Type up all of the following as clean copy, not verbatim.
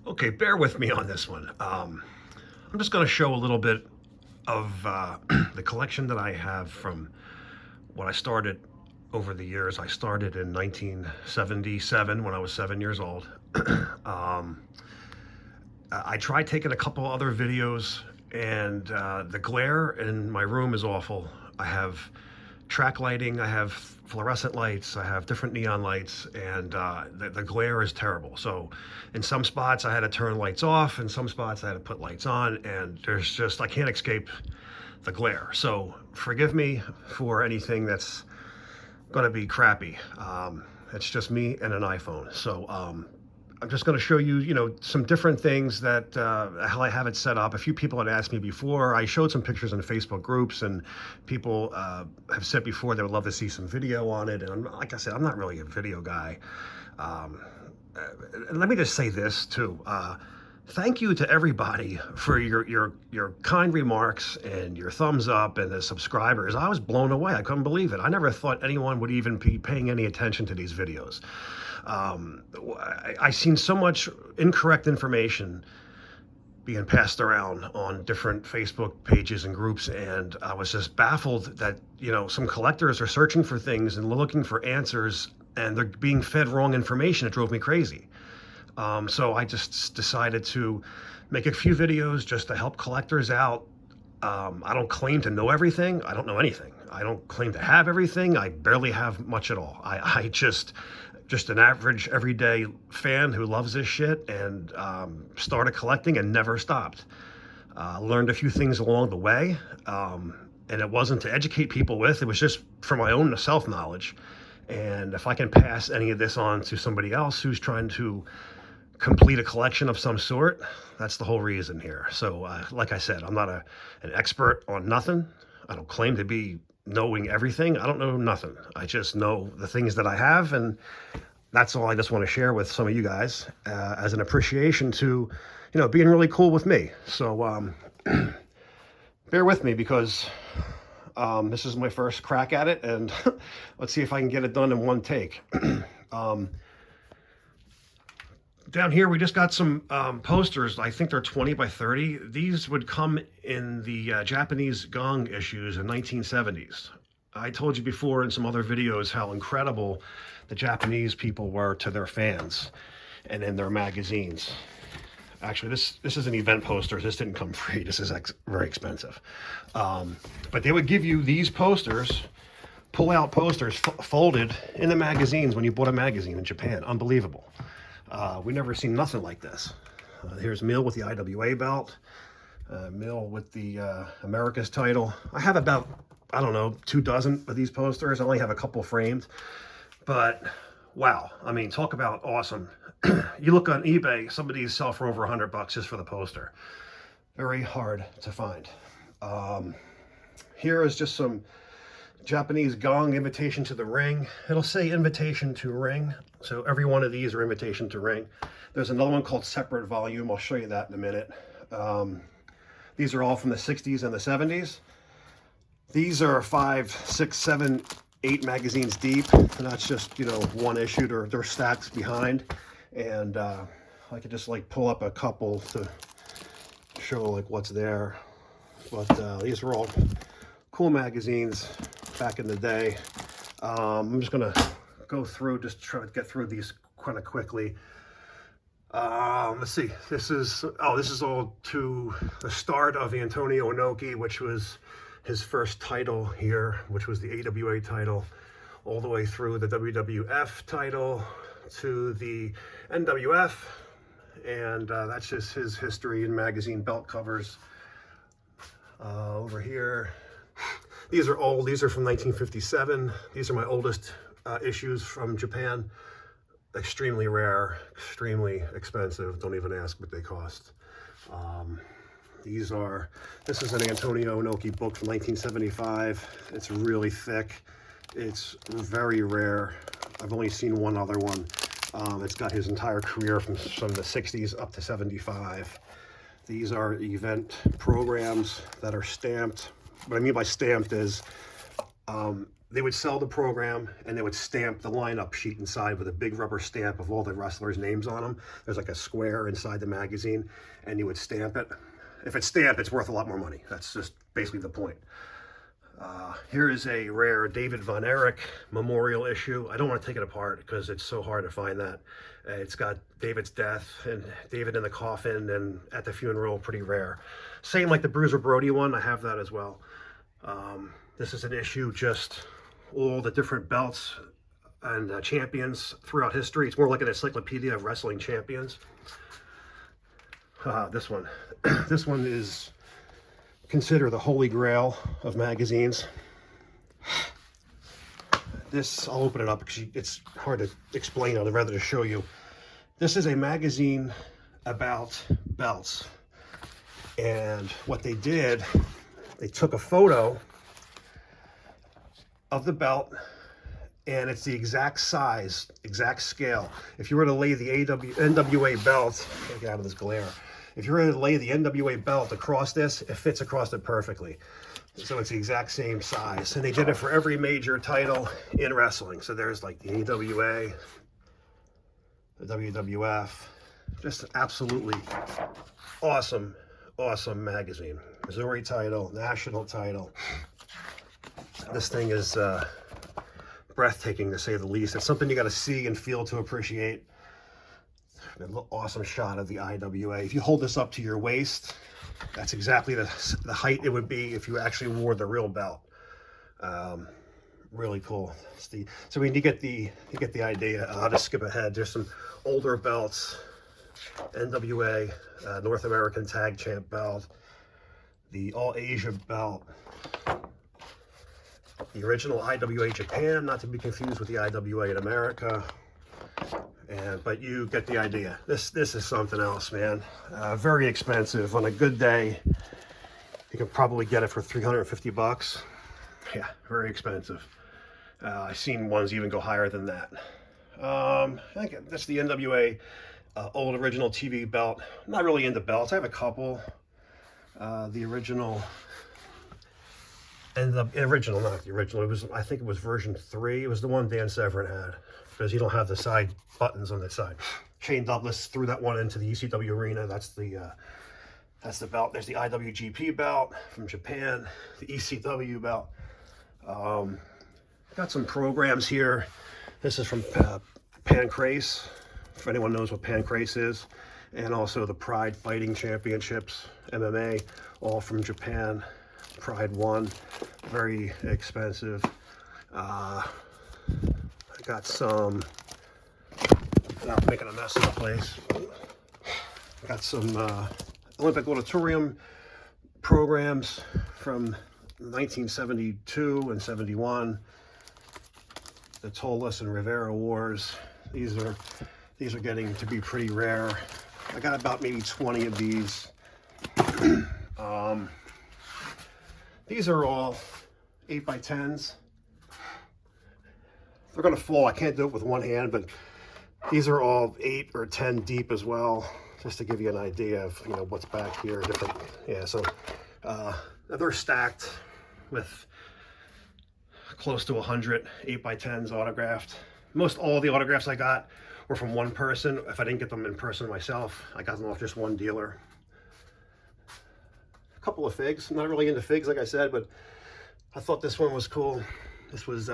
Okay, bear with me on this one. I'm just going to show a little bit of the collection that I have from what I started over the years. I started in 1977 when I was 7 years old. um, I tried taking a couple other videos, and the glare in my room is awful. I have track lighting, I have fluorescent lights, I have different neon lights, and the glare is terrible. So in some spots I had to turn lights off, in some spots I had to put lights on, and I can't escape the glare. So forgive me for anything that's going to be crappy. It's just me and an iPhone. So I'm just going to show you, some different things that how I have it set up. A few people had asked me before. I showed some pictures in Facebook groups, and people have said before they would love to see some video on it. And like I said, I'm not really a video guy. Um, and let me just say this too. Thank you to everybody for your kind remarks and your thumbs up and the subscribers. I was blown away. I couldn't believe it. I never thought anyone would even be paying any attention to these videos. I've seen so much incorrect information being passed around on different Facebook pages and groups, and I was just baffled that some collectors are searching for things and looking for answers, and they're being fed wrong information. It drove me crazy. So I just decided to make a few videos just to help collectors out. I don't claim to know everything. I don't know anything. I don't claim to have everything. I barely have much at all. I just an average everyday fan who loves this shit, and started collecting and never stopped. Learned a few things along the way, and it wasn't to educate people with. It was just for my own self-knowledge. And if I can pass any of this on to somebody else who's trying to complete a collection of some sort, that's the whole reason here. So like I said, I'm not an expert on nothing. I don't claim to be knowing everything. I don't know nothing. I just know the things that I have, and that's all I just want to share with some of you guys as an appreciation to being really cool with me. So bear with me, because this is my first crack at it, and let's see if I can get it done in one take. Down here, we just got some posters. I think they're 20 by 30. These would come in the Japanese gong issues in 1970s. I told you before in some other videos how incredible the Japanese people were to their fans and in their magazines. Actually, this is an event poster. This didn't come free. This is very expensive. But they would give you these posters, pull-out posters, folded in the magazines when you bought a magazine in Japan. Unbelievable. We never seen nothing like this. Here's Mill with the IWA belt, Mill with the America's title. I have about, I don't know, 2 dozen of these posters. I only have a couple framed, but wow. I mean, talk about awesome. You look on eBay, some of these sell for over $100 just for the poster. Very hard to find. Here is just some Japanese gong, invitation to the ring. It'll say invitation to ring. So every one of these are invitation to ring. There's another one called separate volume. I'll show you that in a minute. These are all from the 60s and the 70s. These are 5, 6, 7, 8 magazines deep. And that's just, one issue. They're stacked behind. And I could just pull up a couple to show what's there. But these are all cool magazines back in the day. I'm just gonna go through, just try to get through these kind of quickly. Let's see, this is all to the start of Antonio Inoki, which was his first title here, which was the AWA title, all the way through the WWF title to the NWF, and that's just his history in magazine belt covers. Over here, these are old. These are from 1957. These are my oldest issues from Japan. Extremely rare, extremely expensive. Don't even ask what they cost. This is an Antonio Inoki book from 1975. It's really thick. It's very rare. I've only seen one other one. It's got his entire career from the 60s up to 75. These are event programs that are stamped. What I mean by stamped is they would sell the program, and they would stamp the lineup sheet inside with a big rubber stamp of all the wrestlers' names on them. There's like a square inside the magazine, and you would stamp it. If it's stamped, it's worth a lot more money. That's just basically the point. Here is a rare David Von Erich memorial issue. I don't want to take it apart because it's so hard to find that. It's got David's death and David in the coffin and at the funeral, pretty rare. Same like the Bruiser Brody one, I have that as well. This is an issue, just all the different belts and champions throughout history. It's more like an encyclopedia of wrestling champions. This one. This one is considered the holy grail of magazines. This, I'll open it up because it's hard to explain. I'd rather just show you. This is a magazine about belts. And what they did, they took a photo of the belt, and it's the exact size, exact scale. If you were to lay the NWA belt, get out of this glare. If you were to lay the NWA belt across this, it fits across it perfectly. So it's the exact same size. And they did it for every major title in wrestling. So there's like the AWA, the WWF, just absolutely awesome, awesome magazine. Missouri title, national title. This thing is breathtaking, to say the least. It's something you got to see and feel to appreciate. An awesome shot of the IWA. If you hold this up to your waist, that's exactly the height it would be if you actually wore the real belt. Really cool. So when you get the idea. I'll just skip ahead. There's some older belts. NWA, North American Tag Champ belt, the All Asia belt, the original IWA Japan, not to be confused with the IWA in America. But you get the idea. This is something else, man. Very expensive. On a good day, you can probably get it for 350 bucks. Yeah, very expensive. I've seen ones even go higher than that. I think that's the NWA old original TV belt. I'm not really into belts. I have a couple. The original, and the original, not the original. It was, I think it was version 3. It was the one Dan Severn had, because you don't have the side buttons on the side. Shane Douglas threw that one into the ECW arena. That's the belt. There's the IWGP belt from Japan, the ECW belt. Got some programs here. This is from Pancrase, if anyone knows what Pancrase is, and also the Pride Fighting Championships, MMA, all from Japan. Pride 1, very expensive. I got some, without making a mess of the place, got some Olympic Auditorium programs from 1972 and 71. The Tollus and Rivera Wars. These are getting to be pretty rare. I got about maybe 20 of these. These are all 8x10s. They're gonna fall. I can't do it with one hand, but these are all 8 or 10 deep as well, just to give you an idea of, you know, what's back here. Different, yeah. So they're stacked with close to 100 8x10s autographed. Most all the autographs I got were from one person. If I didn't get them in person myself, I got them off just one dealer. A couple of figs. I'm not really into figs, like I said, but I thought this one was cool. This was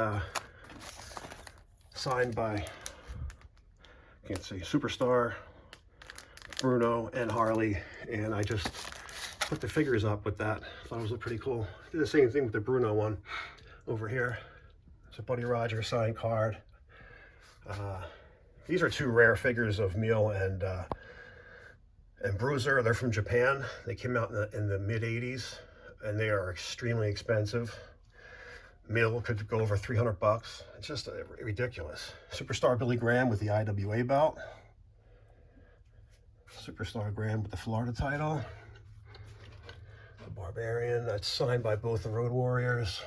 signed by, can't see, Superstar, Bruno, and Harley, and I just put the figures up with that. Thought it was pretty cool. Did the same thing with the Bruno one over here. It's a Buddy Rogers signed card. These are 2 rare figures of Meal and Bruiser. They're from Japan. They came out in the mid-80s, and they are extremely expensive. Meal could go over 300 bucks. It's just ridiculous. Superstar Billy Graham with the IWA belt. Superstar Graham with the Florida title. The Barbarian, that's signed by both the Road Warriors.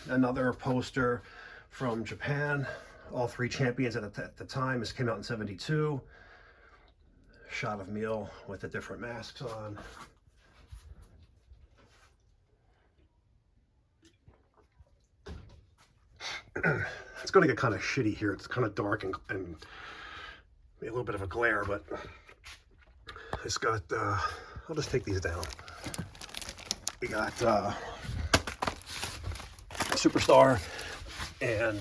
Another poster from Japan. All 3 champions at the time. This came out in 72. Shot of Meal with the different masks on. It's going to get kind of shitty here. It's kind of dark and a little bit of a glare, but it's got, I'll just take these down. We got Superstar and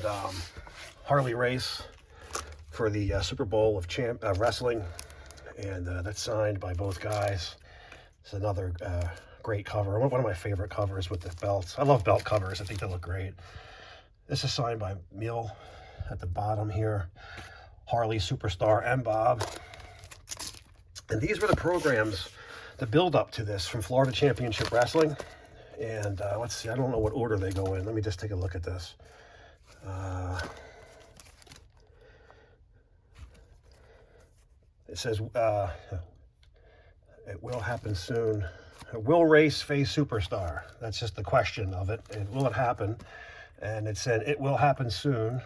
Harley Race for the Super Bowl of Wrestling, and that's signed by both guys. It's another great cover, one of my favorite covers with the belts. I love belt covers. I think they look great. This is signed by Mill at the bottom here, Harley, Superstar, and Bob. And these were the programs, the build up to this from Florida Championship Wrestling. And let's see, I don't know what order they go in. Let me just take a look at this. It says, it will happen soon. Will Race face Superstar? That's just the question of it. And will it happen? And it said, it will happen soon.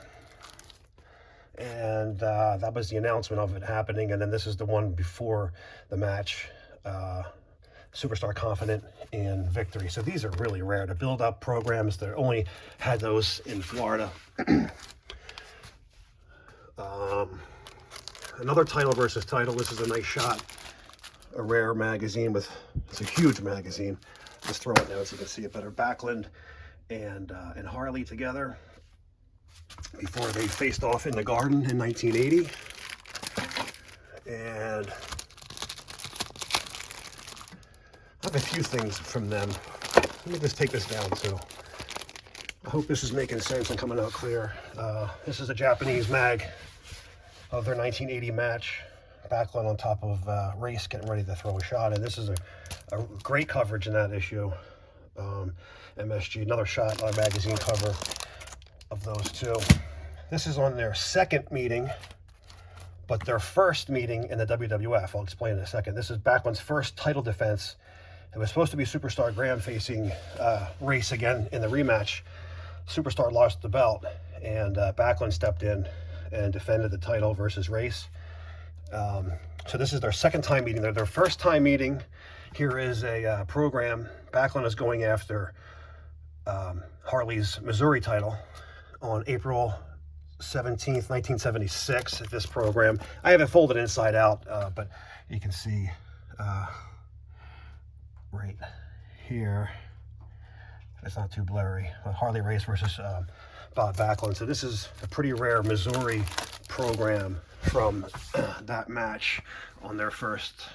And that was the announcement of it happening. And then this is the one before the match. Superstar confident in victory. So these are really rare to build up programs. They only had those in Florida. Another title versus title. This is a nice shot. A rare magazine with, it's a huge magazine. Just throw it down so you can see it better. Backlund and Harley together before they faced off in the Garden in 1980. And I have a few things from them. Let me just take this down too. I hope this is making sense and coming out clear. This is a Japanese mag of their 1980 match. Backlund on top of Race getting ready to throw a shot. And this is a great coverage in that issue. MSG, another shot on a magazine cover of those two. This is on their second meeting, but their first meeting in the WWF. I'll explain in a second. This is Backlund's first title defense. It was supposed to be Superstar Graham facing Race again in the rematch. Superstar lost the belt, and Backlund stepped in and defended the title versus Race. So this is their second time meeting. Their first time meeting. Here is a program. Backlund is going after Harley's Missouri title on April 17th, 1976 at this program. I have it folded inside out, but you can see right here. It's not too blurry. Harley Race versus Bob Backlund. So this is a pretty rare Missouri program from that match on their first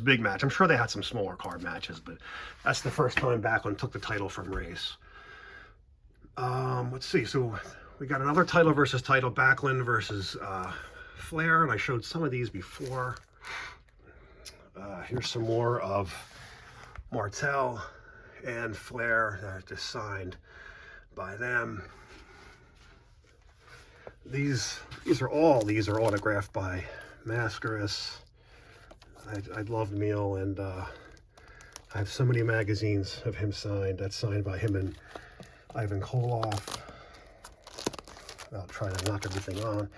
big match. I'm sure they had some smaller card matches, but that's the first time Backlund took the title from Race. Let's see. So we got another title versus title, Backlund versus Flair, and I showed some of these before. Here's some more of Martel and Flair that are just signed by them. These are autographed by Mascaris. I love Neil, and I have so many magazines of him signed. That's signed by him and Ivan Koloff. I'll try to knock everything on.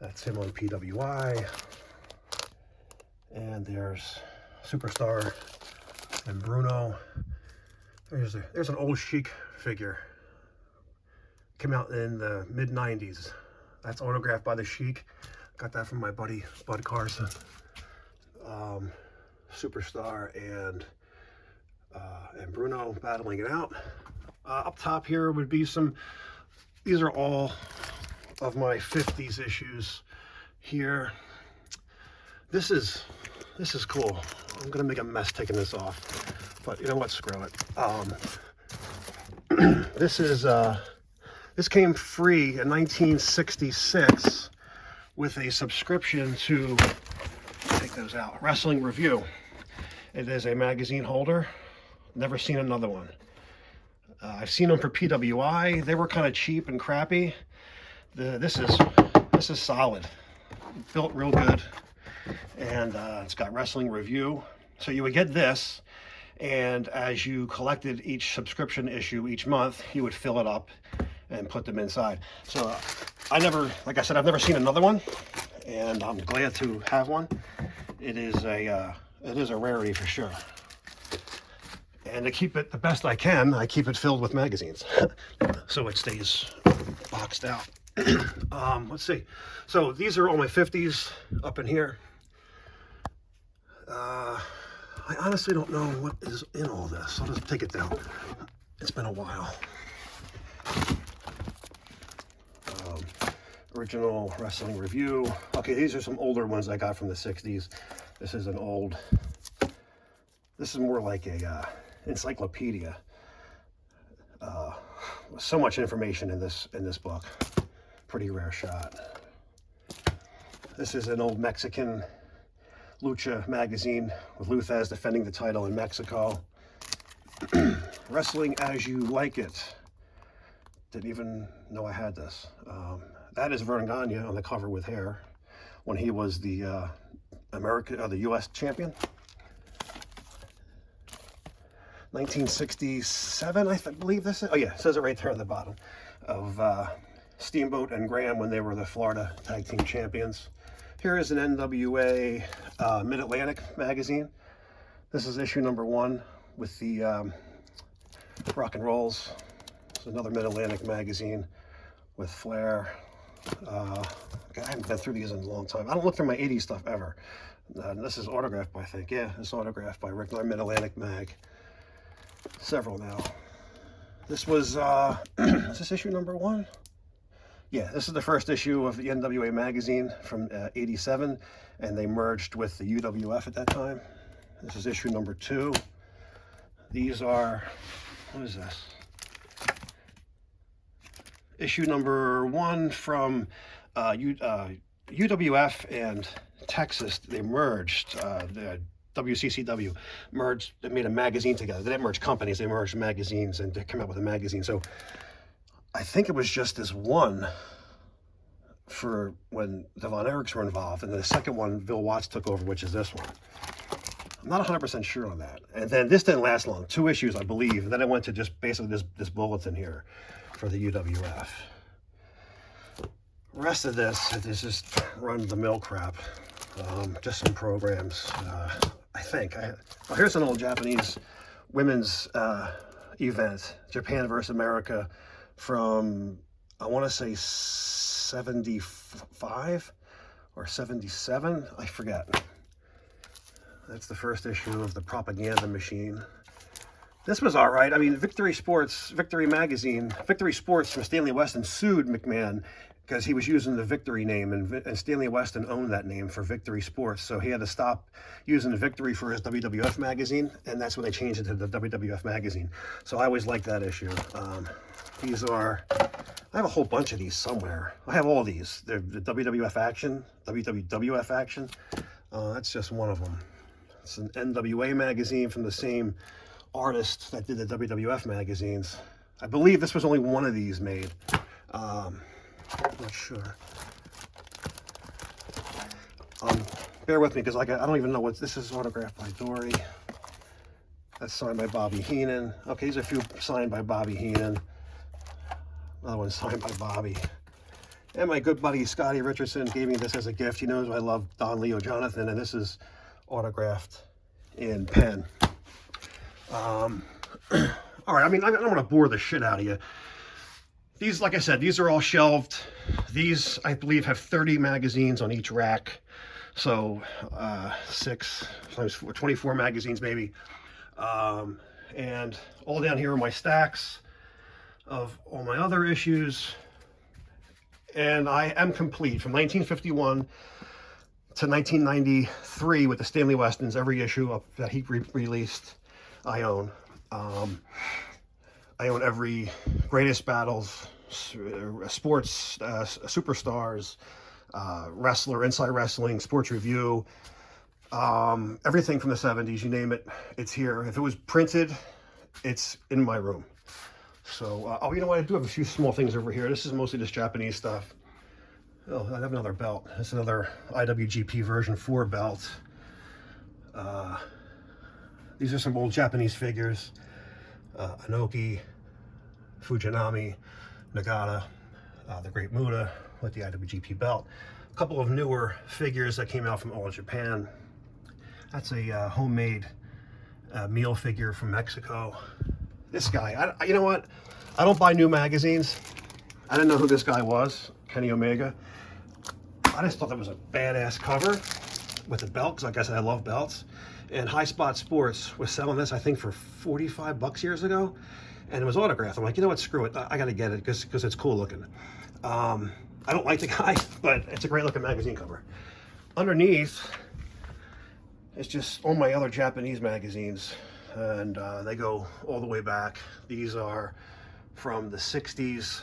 That's him on PWI. And there's Superstar and Bruno. There's an old Chic figure. Came out in the mid-90s. That's autographed by the Chic. Got that from my buddy Bud Carson. Superstar and Bruno battling it out. Up top here would be these are all of my 50s issues here. This is cool. I'm gonna make a mess taking this off, but you know what, screw it. This came free in 1966 with a subscription to, take those out, Wrestling Review. It is a magazine holder. Never seen another one. I've seen them for PWI. They were kind of cheap and crappy. This is solid, built real good, and it's got Wrestling Review. So you would get this, and as you collected each subscription issue each month, you would fill it up and put them inside. So like I said, I've never seen another one, and I'm glad to have one. It is a rarity for sure. And to keep it the best I can, I keep it filled with magazines. So it stays boxed out. Let's see. So these are all my 50s up in here. I honestly don't know what is in all this. I'll just take it down. It's been a while. Original Wrestling Review. Okay, these are some older ones I got from the 60s. This is an old, this is more like a encyclopedia. So much information in this book. Pretty rare shot. This is an old Mexican Lucha magazine with Luthez defending the title in Mexico. Wrestling as You Like It. Didn't even know I had this. That is Vern Gagne on the cover with hair when he was the the U.S. champion. 1967, I believe this is. Oh yeah, it says it right there on the bottom of Steamboat and Graham when they were the Florida Tag Team Champions. Here is an NWA Mid-Atlantic magazine. This is issue number 1 with the rock and rolls. It's another Mid-Atlantic magazine with Flair. I haven't been through these in a long time. I don't look through my 80s stuff ever. This is autographed by, I think. Yeah, it's autographed by Rick, Mid-Atlantic mag. Several now. This was, is this issue number 1? Yeah, this is the first issue of the NWA magazine from 87, and they merged with the UWF at that time. This is issue number 2. These are, what is this? Issue number 1 from UWF and Texas. They merged. The WCCW merged, they made a magazine together. They didn't merge companies, they merged magazines and they came out with a magazine. So I think it was just this one for when the Von Erichs were involved, and then the second one Bill Watts took over, which is this one. I'm not 100% sure on that. And then this didn't last long, 2 issues, I believe. And then it went to just basically this bulletin here for the UWF. The rest of this is just run-of-the-mill crap. Just some programs, I think. Well, here's an old Japanese women's event, Japan versus America, from, I want to say 75 or 77, I forget. That's the first issue of the Propaganda Machine. This was all right. I mean, Victory Sports from Stanley Weston sued McMahon because he was using the Victory name, and Stanley Weston owned that name for Victory Sports, so he had to stop using the Victory for his WWF magazine, and that's when they changed it to the WWF magazine. So I always liked that issue. These are, I have a whole bunch of these somewhere. I have all these. They're the WWF Action, WWF Action. That's just one of them. It's an NWA magazine from the same artist that did the WWF magazines. I believe this was only one of these made. I'm not sure. Bear with me because I don't even know what this is. Autographed by Dory. That's signed by Bobby Heenan. Okay, these are a few signed by Bobby Heenan. Another one signed by Bobby. And my good buddy Scotty Richardson gave me this as a gift. He knows I love Don Leo Jonathan, and this is autographed in pen. All right, I mean, I don't want to bore the shit out of you. These, like I said, these are all shelved. These, I believe, have 30 magazines on each rack. So 6 times 4, 24 magazines maybe. And all down here are my stacks of all my other issues. And I am complete from 1951 to 1993 with the Stanley Westons. Every issue that he released, I own. I own every Greatest Battles, Sports, Superstars, Wrestler, Inside Wrestling, Sports Review, everything from the 70s, you name it, it's here. If it was printed, it's in my room. So, oh, you know what? I do have a few small things over here. This is mostly just Japanese stuff. Oh, I have another belt. This is another IWGP version 4 belt. These are some old Japanese figures. Inoki, Fujinami, Nagata, the Great Muta with the IWGP belt. A couple of newer figures that came out from All Japan. That's a homemade meal figure from Mexico. This guy, you know what? I don't buy new magazines. I didn't know who this guy was, Kenny Omega. I just thought that was a badass cover with the belt, because like I said, I love belts. And High Spot Sports was selling this, I think, for 45 bucks years ago, and it was autographed. I'm like, you know what, screw it, I gotta get it because it's cool looking. I don't like the guy, but it's a great looking magazine cover. Underneath, it's just all my other Japanese magazines, and they go all the way back. These are from the 60s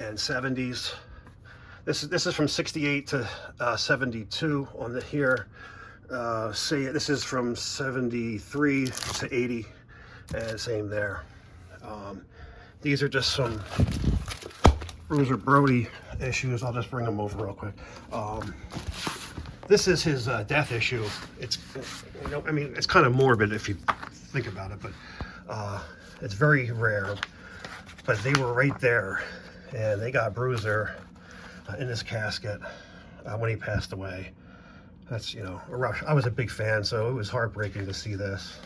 and 70s. This is from 68 to 72 on the here. This is from 73 to 80, and same there. These are just some Bruiser Brody issues. I'll just bring them over real quick. This is his death issue. It's, you know, I mean, it's kind of morbid if you think about it, but it's very rare. But they were right there, and they got Bruiser in his casket when he passed away. That's, you know, a rush. I was a big fan, so it was heartbreaking to see this.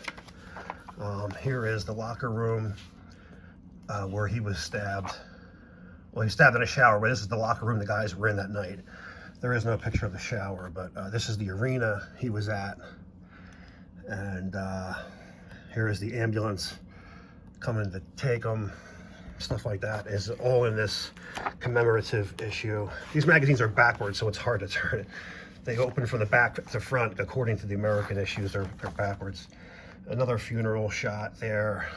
Here is the locker room where he was stabbed. Well, he was stabbed in a shower, but this is the locker room the guys were in that night. There is no picture of the shower, but this is the arena he was at. And here is the ambulance coming to take him. Stuff like that is all in this commemorative issue. These magazines are backwards, so it's hard to turn it. They open from the back to front. According to the American issues, they're backwards. Another funeral shot there.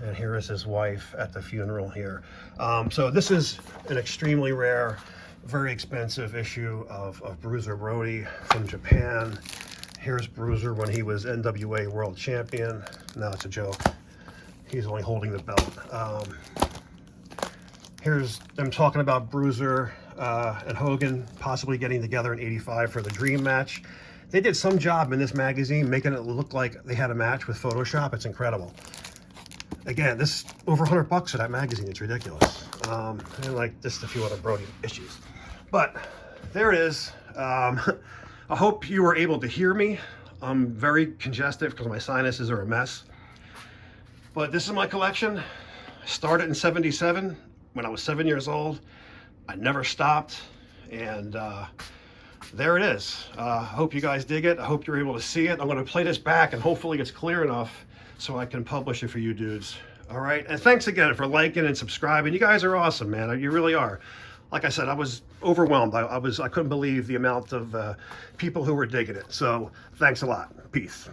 And here is his wife at the funeral here. So this is an extremely rare, very expensive issue of Bruiser Brody from Japan. Here's Bruiser when he was NWA World Champion. No, it's a joke. He's only holding the belt. Here's them talking about Bruiser and Hogan possibly getting together in '85 for the Dream match. They did some job in this magazine making it look like they had a match with Photoshop. It's incredible. Again, this over 100 bucks for that magazine. It's ridiculous. And like just a few other Brody issues. But there it is. I hope you were able to hear me. I'm very congested because my sinuses are a mess. But this is my collection. I started in '77 when I was 7 years old. I never stopped, and there it is. I hope you guys dig it. I hope you're able to see it. I'm going to play this back, and hopefully it's clear enough so I can publish it for you dudes. All right, and thanks again for liking and subscribing. You guys are awesome, man. You really are. Like I said, I was overwhelmed. I couldn't believe the amount of people who were digging it. So thanks a lot. Peace.